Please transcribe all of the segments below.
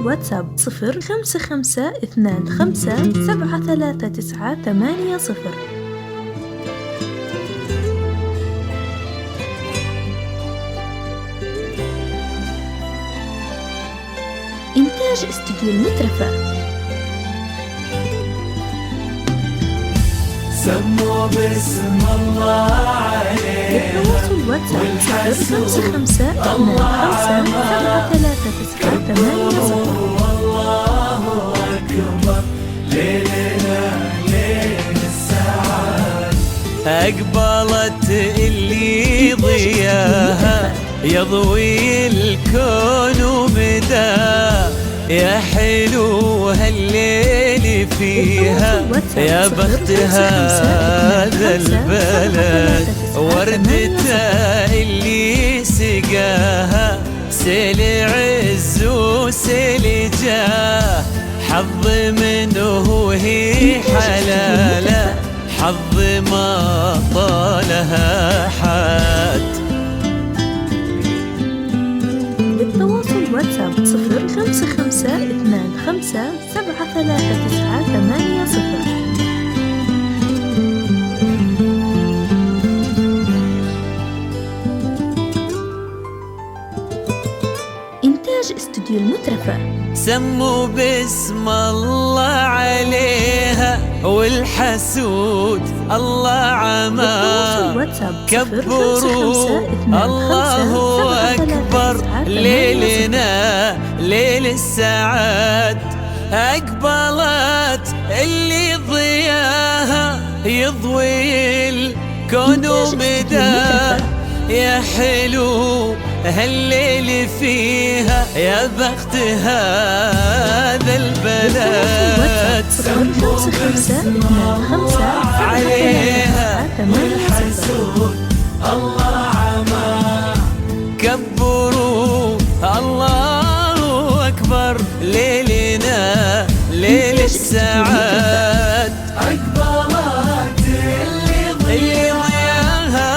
الواتساب 0552573980. إنتاج استوديو المترفة. سموا باسم الله عليه للتواصل واتساب 0552573980. والله أكبر ليلنا ليل السعاد أقبلت اللي ضياها يضوي الكون ومداه يا حلو هالليل فيها يا بخت هذا البلد وردته اللي سقاها سيل عز وسيل جاه حظ منه هي حلاله حظ ما طالها حد. للتواصل واتساب 0552573980. إنتاج استوديو المترفة. سموا باسم الله عليها والحسود الله عماه كبروا الله أكبر ليلنا ليل السعاد أقبلت اللي ضياها يضوي الكون ومداه يا حلو هالليل فيها يا بخت هذا البلد سموا باسم عليها والحسود الله عماه كبروا الله أكبر ليلنا ليل السعاد أقبلت اللي ضياها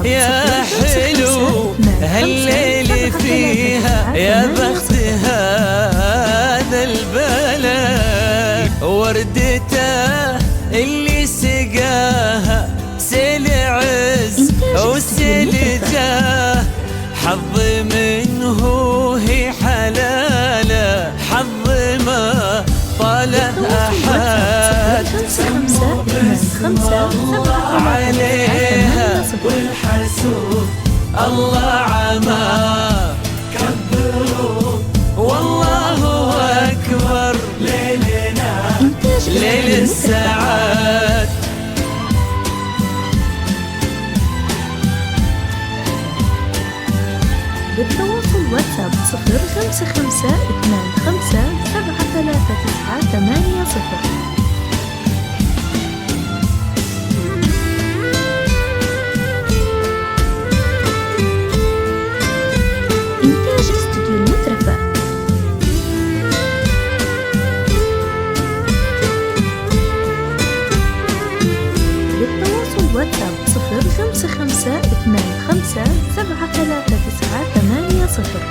يا حلو هالليل فيها يا بخت هذا البلد وردته اللي سقاها سيل عز وسيل جاه حظ منه هي حلاله حظ ما طاله أحد. سموا باسم الله عليها والحسود الله عماه كبروا والله أكبر ليلنا ليل السعاد. للتواصل واتساب 0552573980. إنتاج استوديو المترفة. للتواصل واتساب 0552573980.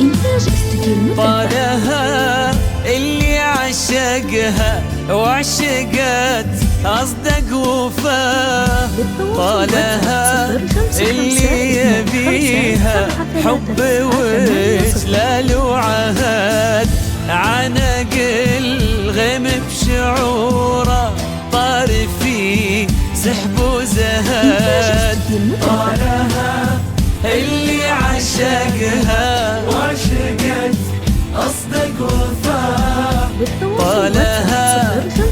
إنتاج استوديو المترفة. طالها اللي عشقها وعشقت أصدق وفاه طالها اللي يبيها حب وجلال وعهد عنق الغيم بشعوره طار فيه سحب وزهد طالها اللي عشقها وعشقت أصدق وفاه طالها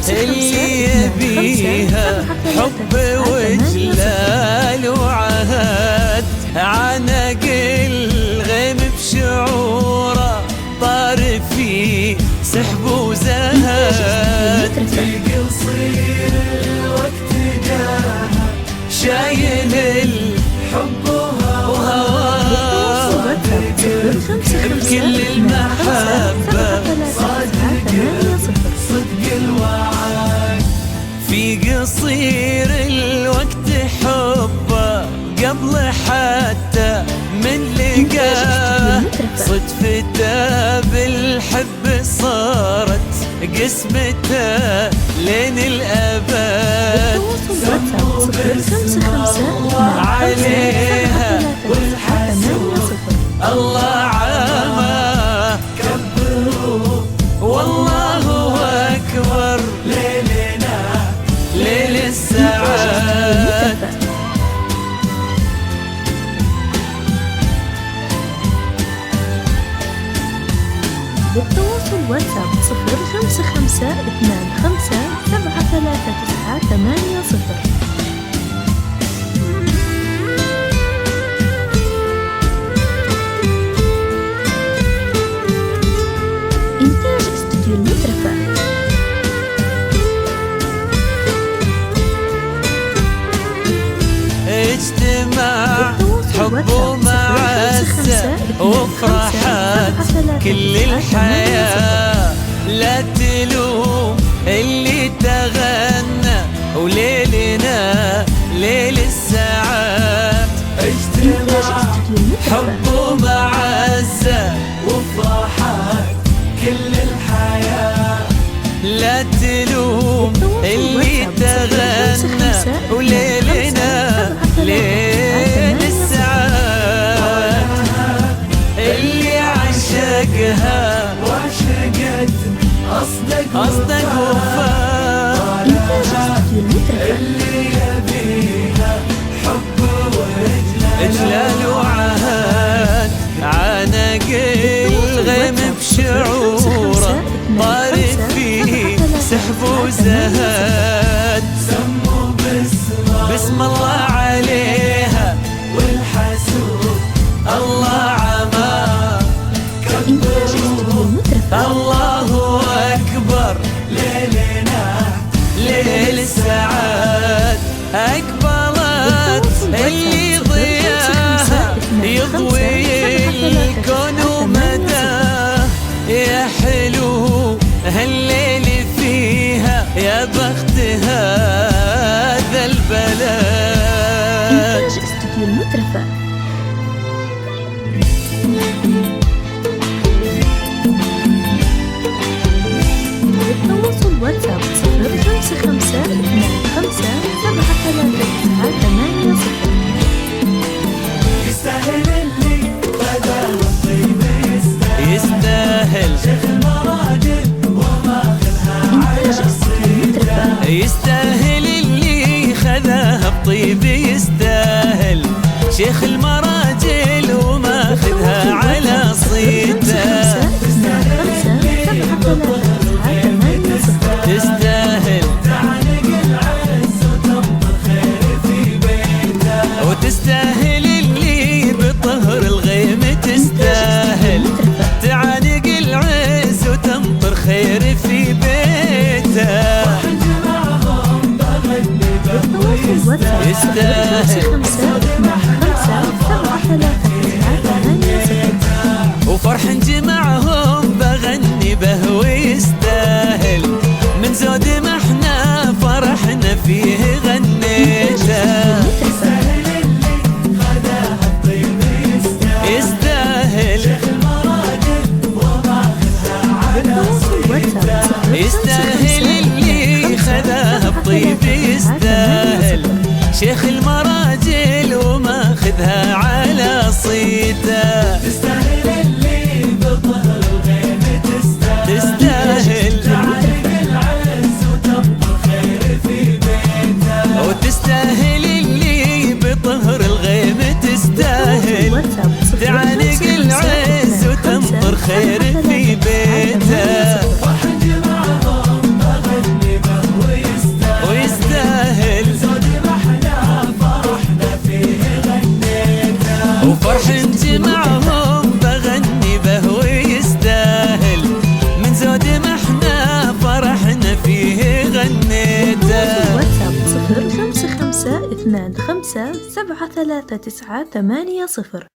اللي يبيها حب وجلال وعهد عنق الغيم بشعوره طار فيه سحب وزهد في قصير الوقت جاها شايل الحب وهواه بكل المحبة صدق الوعد حتى من لقاه صدفته بالحب صارت قسمته لين الأبد. عليها والحسود الله عامه كبروا والله أكبر ليلنا ليل السعاد. للتواصل واتساب 0552573980. إنتاج استوديو المترفة. اجتماع حب ومعزة وفرحات كل الحياة. لا تلوم اللي تغنى وليلنا ليل الساعات. اجتماع حب ومعزة وفرحات كل الحياة. لا تلوم اللي تغنى وليلنا ليل السعاد. اللي عشقها وعشقت أصدق وفاء. اللي يبيها حب وإجلال وعهد. عانق الغيم بشعوره طارت فيه سحب وزهد. سموا باسم الله عليها والحسود الله عما كبروا الله أكبر ليلنا ليل السعاد. أقبلت اللي ضياها يضوي الكون ومداه. يا حلو هالليل فيها يا بخت هذا البلد. إنتاج استوديو المترفة. للتواصل واتساب 0552573980. يستاهل اللي غداه الطيب يستاهل شيخ المراجل وماخذها على الصيته. يستاهل اللي خذاها بطيب يستاهل شيخ المراجل وماخذها على صيته. تستاهل تعانق العز وتنطر خير في بيته. وتستاهل اللي بطهر الغيم تستاهل تعانق العز وتنطر خير في بيته. يستاهل وفرح جمعهم بغني به ويستاهل. من زود ما احنا فرحنا فيه غنيته. يستاهل يستاهل اللي خذاها بطيب يستاهل شيخ المراجل وماخذها على صيته. تستاهل اللي بظهر الغيم تستاهل تعانق العز وتنطر خير في بيته. وتستاهل اللي بظهر الغيم تستاهل تعانق العز وتنطر خير في بيته. وفرح جمعهم بغني به ويستاهل. من زود ما احنا فرحنا فيه غنيته. واتساب 0552573980.